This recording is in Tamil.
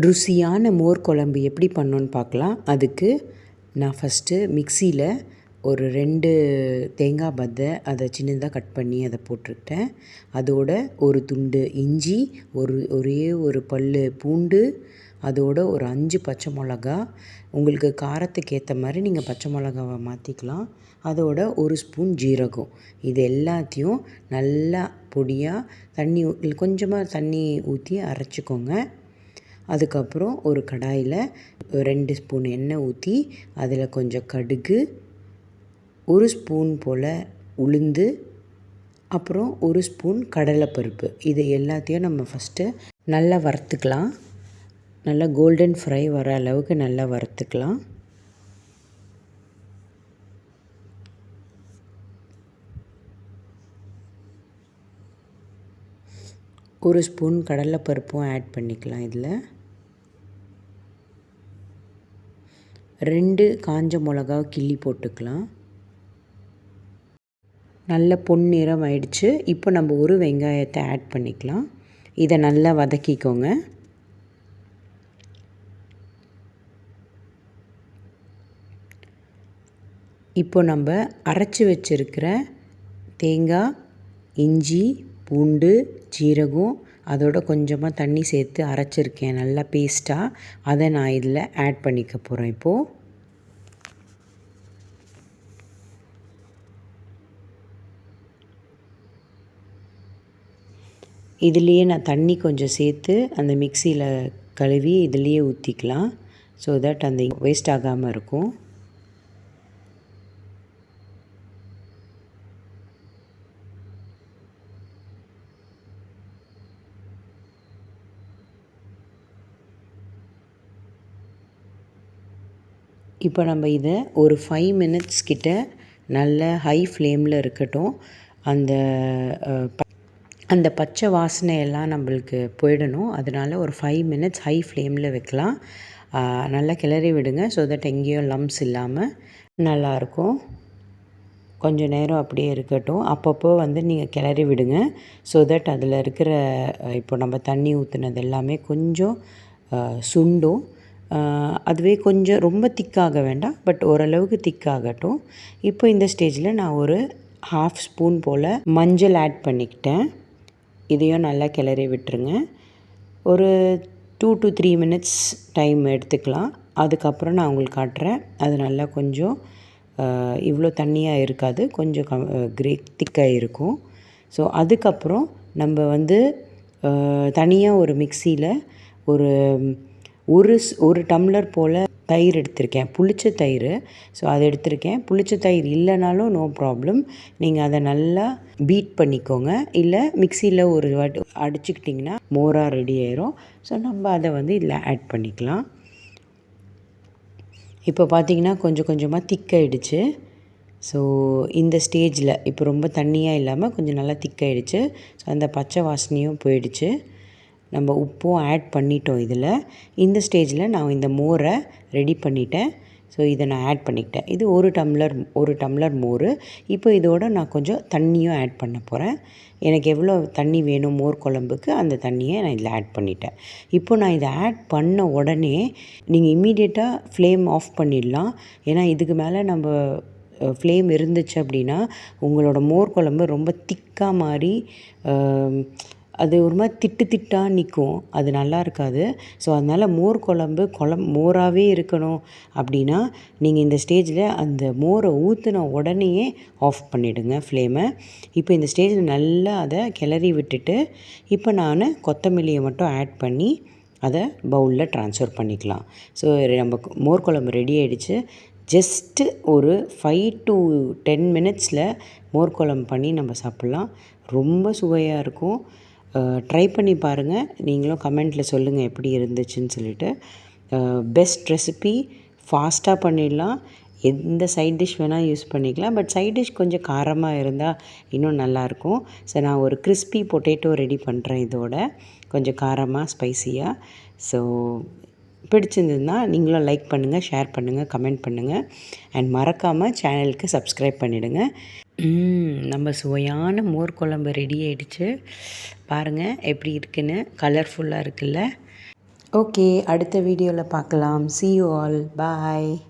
ருசியான மோர் குழம்பு எப்படி பண்ணணுன்னு பார்க்கலாம். அதுக்கு நான் ஃபஸ்ட்டு மிக்சியில் ஒரு 2 தேங்காய் பத்தை அதை சின்னதாக கட் பண்ணி அதை போட்டுக்கிட்டேன். அதோட ஒரு துண்டு இஞ்சி, ஒரே ஒரு பல் பூண்டு, அதோட ஒரு 5 பச்சை மிளகா. உங்களுக்கு காரத்துக்கு ஏற்ற மாதிரி நீங்கள் பச்சை மிளகாவை மாற்றிக்கலாம். அதோட ஒரு ஸ்பூன் ஜீரகம். இது எல்லாத்தையும் நல்லா பொடியாக கொஞ்சமாக தண்ணி ஊற்றி அரைச்சிக்கோங்க. அதுக்கப்புறம் ஒரு கடாயில் 2 ஸ்பூன் எண்ணெய் ஊற்றி அதில் கொஞ்சம் கடுகு, 1 ஸ்பூன் போல் உளுந்து, அப்புறம் 1 ஸ்பூன் கடலைப்பருப்பு. இது எல்லாத்தையும் நம்ம ஃபஸ்ட்டு நல்லா வறுத்துக்கலாம். நல்லா கோல்டன் ஃப்ரை வர அளவுக்கு நல்லா வறுத்துக்கலாம். ஒரு ஸ்பூன் கடலைப்பருப்பும் ஆட் பண்ணிக்கலாம். இதில் 2 காஞ்ச மிளகா கிள்ளி போட்டுக்கலாம். நல்ல பொன்னிறம் ஆயிடுச்சு. இப்போ நம்ம ஒரு வெங்காயத்தை ஆட் பண்ணிக்கலாம். இதை நல்லா வதக்கிக்கோங்க. இப்போ நம்ம அரைச்சி வச்சுருக்கிற தேங்காய், இஞ்சி, பூண்டு, ஜீரகம், அதோட கொஞ்சமாக தண்ணி சேர்த்து அரைச்சிருக்கேன் நல்லா பேஸ்ட்டாக. அதை நான் இதில் ஆட் பண்ணிக்க போகிறேன். இப்போது இதுலேயே நான் தண்ணி கொஞ்சம் சேர்த்து அந்த மிக்சியில் கழுவி இதுலேயே ஊற்றிக்கலாம். ஸோ தட் அந்த வேஸ்ட் ஆகாமல் இருக்கும். இப்போ நம்ம இதை ஒரு 5 மினிட்ஸ் கிட்ட நல்ல ஹை ஃப்ளேமில் இருக்கட்டும். அந்த பச்சை வாசனையெல்லாம் நம்மளுக்கு போயிடணும். அதனால் ஒரு 5 மினிட்ஸ் ஹை ஃப்ளேமில் வைக்கலாம். நல்லா கிளறி விடுங்க. ஸோ தட் எங்கேயும் லம்ஸ் இல்லாமல் நல்லாயிருக்கும். கொஞ்சம் நேரம் அப்படியே இருக்கட்டும். அப்பப்போ நீங்கள் கிளறி விடுங்க. ஸோ தட் அதில் இருக்கிற இப்போ நம்ம தண்ணி ஊற்றுனது எல்லாமே கொஞ்சம் சுண்டும். அதுவே கொஞ்சம் ரொம்ப திக்காக வேண்டாம், பட் ஓரளவுக்கு திக்காகட்டும். இப்போ இந்த ஸ்டேஜில் நான் ஒரு 1/2 ஸ்பூன் போல் மஞ்சள் ஆட் பண்ணிக்கிட்டேன். இதையும் நல்லா கிளறி விட்டுருங்க. ஒரு 2 to 3 மினிட்ஸ் டைம் எடுத்துக்கலாம். அதுக்கப்புறம் நான் உங்களுக்கு காட்டுறேன். அது நல்லா கொஞ்சம் இவ்வளோ தண்ணியாக இருக்காது, கொஞ்சம் திக்காக இருக்கும். ஸோ அதுக்கப்புறம் நம்ம தனியாக ஒரு மிக்சியில் ஒரு டம்ளர் போல் தயிர் எடுத்திருக்கேன், புளிச்ச தயிர். ஸோ அதை எடுத்திருக்கேன். புளிச்ச தயிர் இல்லைனாலும் நோ ப்ராப்ளம். நீங்கள் அதை நல்லா பீட் பண்ணிக்கோங்க. இல்லை மிக்சியில் ஒரு வாட்டி அடிச்சுக்கிட்டிங்கன்னா மோராக ரெடி ஆயிரும். ஸோ நம்ம அதை இதில் ஆட் பண்ணிக்கலாம். இப்போ பார்த்திங்கன்னா கொஞ்சம் கொஞ்சமாக திக்காயிடுச்சு. ஸோ இந்த ஸ்டேஜில் இப்போ ரொம்ப தண்ணியாக இல்லாமல் கொஞ்சம் நல்லா திக்காயிடுச்சு. ஸோ அந்த பச்சை வாசனையும் போயிடுச்சு. நம்ம உப்பும் ஆட் பண்ணிட்டோம் இதில். இந்த ஸ்டேஜில் நான் இந்த மோரை ரெடி பண்ணிட்டேன். ஸோ இதை நான் ஆட் பண்ணிக்கிட்டேன். இது ஒரு டம்ளர் மோர். இப்போ இதோட நான் கொஞ்சம் தண்ணியும் ஆட் பண்ண போகிறேன். எனக்கு எவ்வளோ தண்ணி வேணும் மோர் குழம்புக்கு அந்த தண்ணியை நான் இதில் ஆட் பண்ணிட்டேன். இப்போ நான் இதை ஆட் பண்ண உடனே நீங்கள் இம்மீடியட்டாக ஃப்ளேம் ஆஃப் பண்ணிடலாம். ஏன்னா இதுக்கு மேலே நம்ம ஃப்ளேம் இருந்துச்சு அப்படின்னா உங்களோட மோர் குழம்பு ரொம்ப திக்காக மாதிரி அது ஒரு மாதிரி திட்டாக நிற்கும். அது நல்லா இருக்காது. ஸோ அதனால் மோர் குழம்பு மோராகவே இருக்கணும் அப்படின்னா நீங்கள் இந்த ஸ்டேஜில் அந்த மோரை ஊற்றின உடனேயே ஆஃப் பண்ணிவிடுங்க ஃப்ளேமை. இப்போ இந்த ஸ்டேஜில் நல்லா அதை கிளறி விட்டுட்டு இப்போ நான் கொத்தமல்லியை மட்டும் ஆட் பண்ணி அதை பவுலில் ட்ரான்ஸ்ஃபர் பண்ணிக்கலாம். ஸோ நம்ம மோர் குழம்பு ரெடி ஆகிடுச்சு. ஜஸ்ட்டு ஒரு 5 to 10 மினிட்ஸில் மோர் குழம்பு பண்ணி நம்ம சாப்பிட்லாம். ரொம்ப சுவையாக இருக்கும். ட்ரை பண்ணி பாருங்கள். நீங்களும் கமெண்ட்டில் சொல்லுங்கள் எப்படி இருந்துச்சுன்னு சொல்லிட்டு. பெஸ்ட் ரெசிபி, ஃபாஸ்ட்டாக பண்ணிடலாம். எந்த சைட் டிஷ் வேணால் யூஸ் பண்ணிக்கலாம். பட் சைட் டிஷ் கொஞ்சம் காரமாக இருந்தால் இன்னும் நல்லாயிருக்கும். ஸோ நான் ஒரு கிறிஸ்பி பொட்டேட்டோ ரெடி பண்ணுறேன் இதோட, கொஞ்சம் காரமாக ஸ்பைசியாக. ஸோ பிடிச்சிருந்ததுன்னா நீங்களும் லைக் பண்ணுங்கள், ஷேர் பண்ணுங்கள், கமெண்ட் பண்ணுங்கள். அண்ட் மறக்காமல் சேனலுக்கு சப்ஸ்கிரைப் பண்ணிவிடுங்க. நம்ம சுவையான மோர் குழம்பு ரெடி ஆகிடுச்சு. பாருங்கள் எப்படி இருக்குன்னு. கலர்ஃபுல்லாக இருக்குல்ல. ஓகே, அடுத்த வீடியோவில் பார்க்கலாம். See you all. Bye.